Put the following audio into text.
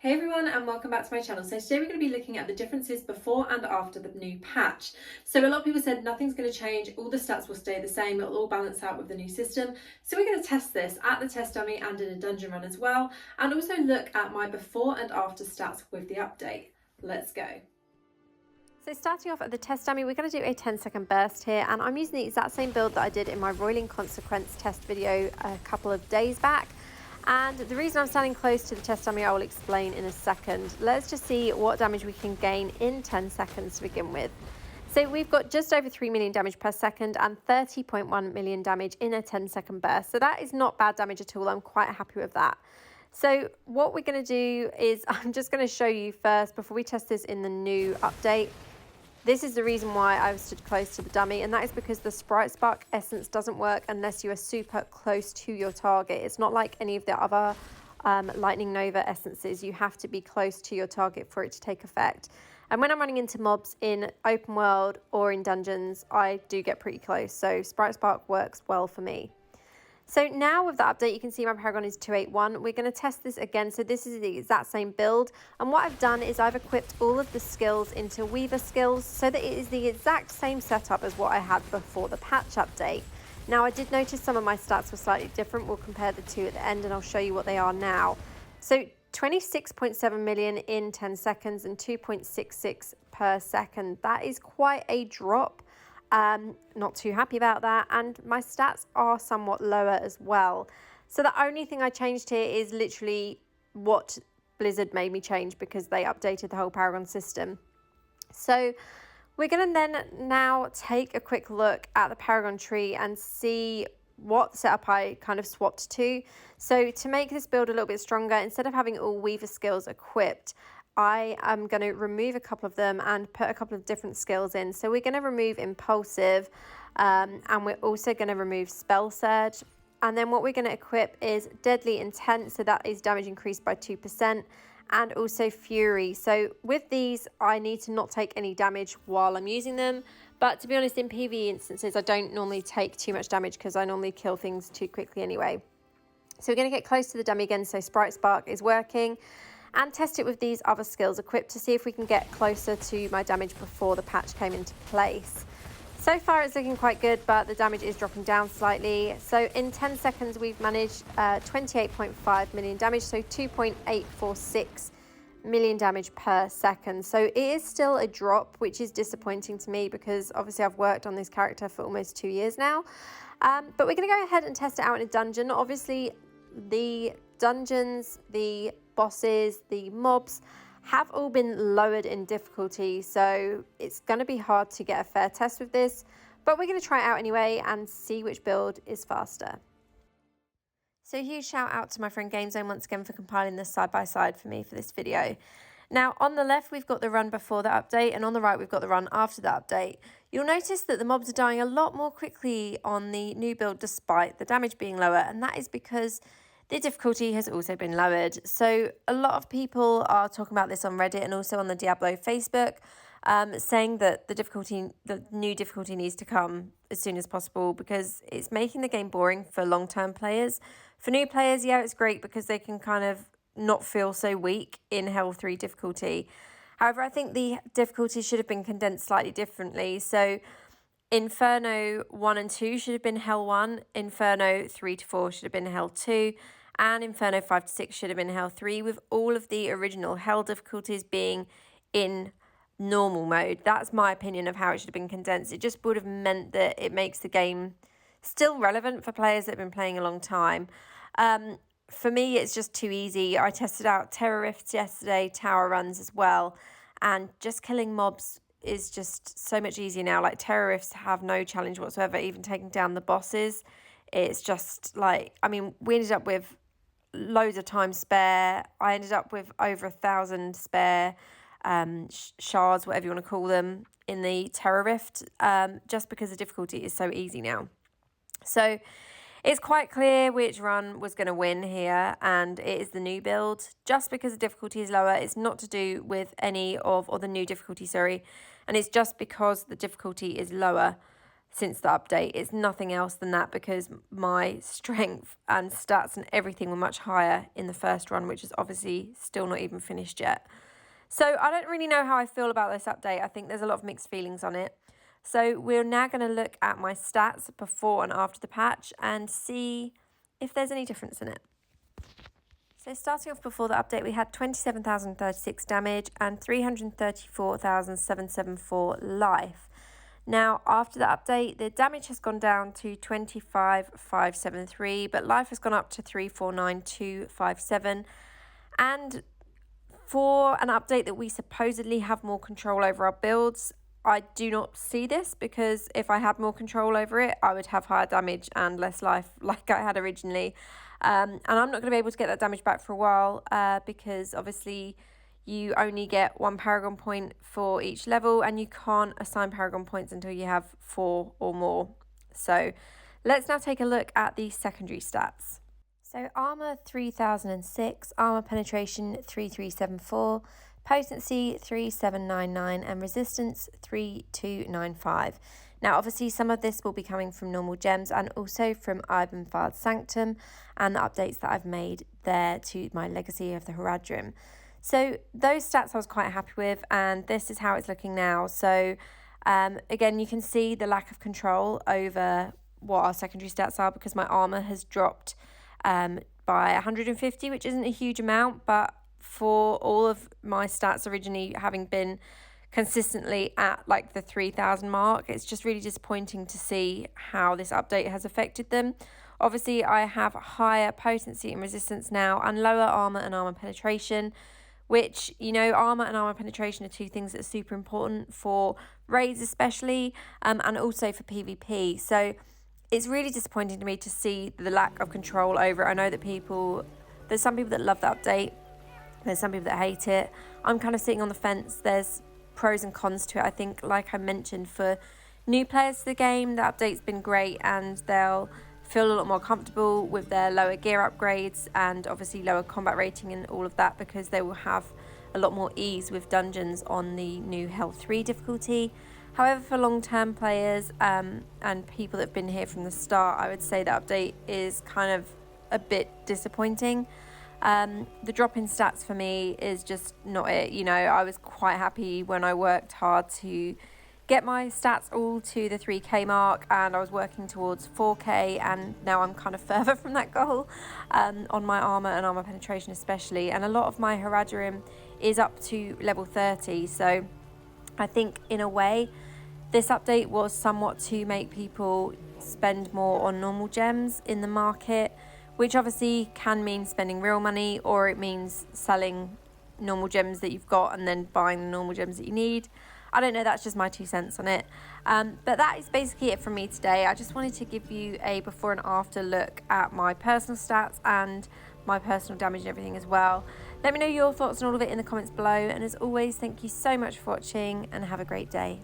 Hey everyone, and welcome back to my channel. So today we're going to be looking at the differences before and after the new patch. So a lot of people said nothing's going to change, all the stats will stay the same, it'll all balance out with the new system. So we're going to test this at the test dummy and in a dungeon run as well, and also look at my before and after stats with the update. Let's go. So starting off at the test dummy, we're going to do a 10-second burst here, and I'm using the exact same build that I did in my Roiling Consequence test video a couple of days back. And the reason I'm standing close to the test dummy I will explain in a second. Let's just see what damage we can gain in 10 seconds to begin with. So we've got just over 3 million damage per second and 30.1 million damage in a 10-second burst. So that is not bad damage at all. I'm quite happy with that. So what we're going to do is I'm just going to show you first before we test this in the new update. This is the reason why I've stood close to the dummy, and that is because the Sprite Spark essence doesn't work unless you are super close to your target. It's not like any of the other Lightning Nova essences. You have to be close to your target for it to take effect. And when I'm running into mobs in open world or in dungeons, I do get pretty close. So Sprite Spark works well for me. So now with the update, you can see my Paragon is 281. We're going to test this again. So this is the exact same build. And what I've done is I've equipped all of the skills into Weaver skills so that it is the exact same setup as what I had before the patch update. Now I did notice some of my stats were slightly different. We'll compare the two at the end and I'll show you what they are now. So 26.7 million in 10 seconds and 2.66 per second. That is quite a drop. Not too happy about that, and my stats are somewhat lower as well. So the only thing I changed here is literally what Blizzard made me change because they updated the whole Paragon system. So we're going to then now take a quick look at the Paragon tree and see what setup I kind of swapped to. So to make this build a little bit stronger, instead of having all Weaver skills equipped, I am going to remove a couple of them and put a couple of different skills in. So we're going to remove Impulsive, and we're also going to remove Spell Surge. And then what we're going to equip is Deadly Intent, so that is damage increased by 2%, and also Fury. So with these, I need to not take any damage while I'm using them. But to be honest, in PvE instances, I don't normally take too much damage because I normally kill things too quickly anyway. So we're going to get close to the dummy again, so Sprite Spark is working. And test it with these other skills equipped to see if we can get closer to my damage before the patch came into place. So far it's looking quite good, but the damage is dropping down slightly. So in 10 seconds we've managed 28.5 million damage, so 2.846 million damage per second. So it is still a drop, which is disappointing to me because obviously I've worked on this character for almost 2 years now. But we're going to go ahead and test it out in a dungeon. Obviously the dungeons, the bosses, the mobs have all been lowered in difficulty, so it's going to be hard to get a fair test with this, but we're going to try it out anyway and see which build is faster. So huge shout out to my friend GameZone once again for compiling this side by side for me for this video. Now on the left we've got the run before the update, and on the right we've got the run after the update. You'll notice that the mobs are dying a lot more quickly on the new build despite the damage being lower, and that is because the difficulty has also been lowered. So a lot of people are talking about this on Reddit and also on the Diablo Facebook, saying that the new difficulty needs to come as soon as possible because it's making the game boring for long-term players. For new players, yeah, it's great because they can kind of not feel so weak in Hell 3 difficulty. However, I think the difficulty should have been condensed slightly differently. So Inferno 1 and 2 should have been Hell 1, Inferno 3 to 4 should have been Hell 2, and Inferno 5 to 6 should have been Hell 3, with all of the original Hell difficulties being in normal mode. That's my opinion of how it should have been condensed. It just would have meant that it makes the game still relevant for players that have been playing a long time. For me, it's just too easy. I tested out Terror Rifts yesterday, Tower Runs as well, and just killing mobs is just so much easier now. Like Terror Rifts have no challenge whatsoever, even taking down the bosses. It's just like, I mean, we ended up with loads of time spare. I ended up with over 1,000 spare shards, whatever you want to call them, in the Terror Rift, just because the difficulty is so easy now. So it's quite clear which run was going to win here, and it is the new build. Just because the difficulty is lower, it's not to do with any of, or the new difficulty, sorry, and it's just because the difficulty is lower. since the update. It's nothing else than that, because my strength and stats and everything were much higher in the first run, which is obviously still not even finished yet. So I don't really know how I feel about this update. I think there's a lot of mixed feelings on it. So we're now going to look at my stats before and after the patch and see if there's any difference in it. So starting off before the update, we had 27,036 damage and 334,774 life. Now, after the update, the damage has gone down to 25,573, but life has gone up to 349,257. And for an update that we supposedly have more control over our builds, I do not see this, because if I had more control over it, I would have higher damage and less life like I had originally. And I'm not going to be able to get that damage back for a while, because obviously you only get 1 Paragon point for each level, and you can't assign Paragon points until you have 4 or more. So let's now take a look at the secondary stats. So armor 3006, armor penetration 3374, potency 3799, and resistance 3295. Now obviously some of this will be coming from normal gems and also from Ibenfard's Sanctum and the updates that I've made there to my Legacy of the Heradrim. So those stats I was quite happy with, and this is how it's looking now. So again, you can see the lack of control over what our secondary stats are, because my armor has dropped by 150, which isn't a huge amount, but for all of my stats originally having been consistently at like the 3,000 mark, it's just really disappointing to see how this update has affected them. Obviously, I have higher potency and resistance now and lower armor and armor penetration, which, you know, armor and armor penetration are two things that are super important for raids especially, and also for PvP. So it's really disappointing to me to see the lack of control over it. I know that there's some people that love the update, there's some people that hate it. I'm kind of sitting on the fence. There's pros and cons to it. I think, like I mentioned, for new players to the game, the update's been great, and they'll feel a lot more comfortable with their lower gear upgrades and obviously lower combat rating and all of that, because they will have a lot more ease with dungeons on the new Hell 3 difficulty. However, for long-term players and people that have been here from the start, I would say the update is kind of a bit disappointing. The drop in stats for me is just not it. You know, I was quite happy when I worked hard to get my stats all to the 3k mark, and I was working towards 4k, and now I'm kind of further from that goal on my armor and armor penetration especially, and a lot of my Heradrim is up to level 30. So I think in a way this update was somewhat to make people spend more on normal gems in the market, which obviously can mean spending real money, or it means selling normal gems that you've got and then buying the normal gems that you need. I don't know, that's just my 2 cents on it. But that is basically it from me today. I just wanted to give you a before and after look at my personal stats and my personal damage and everything as well. Let me know your thoughts on all of it in the comments below. And as always, thank you so much for watching and have a great day.